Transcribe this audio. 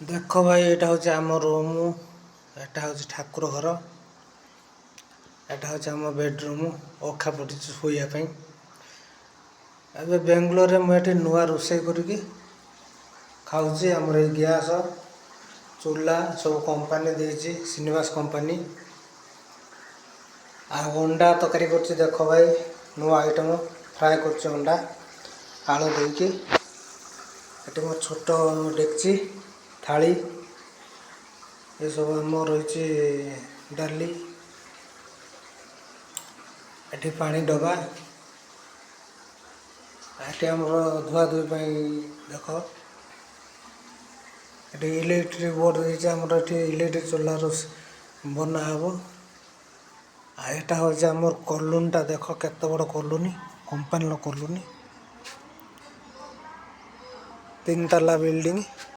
देख भाई एटा हूँ आम रूम एटा हूँ ठाकुर घर एटा हूँ आम बेडरूम अखा पड़ी शोवाई अब बेंगलोर में मुझे नुआ रोषे करके खाऊँ आमर गैस चूल्हा सब कंपानी देती श्रीनिवास कंपानी अंडा तकारी कर देख भाई नुआ आइटम फ्राए कर अंडा आलू देकी ये मो छोट डेक्ची थाली ये सब आम रही डाली ये पानी डबा ये आमर धुआ धुई देख ये इलेक्ट्रिक बोर्ड देती आमर ये इलेक्ट्रिक चूल्हार बना हे यहाँ हूँ आमर कलुनटा देख केत बड़ कलुनी कंपानी कलुनी 3 ताला बिल्डिंग।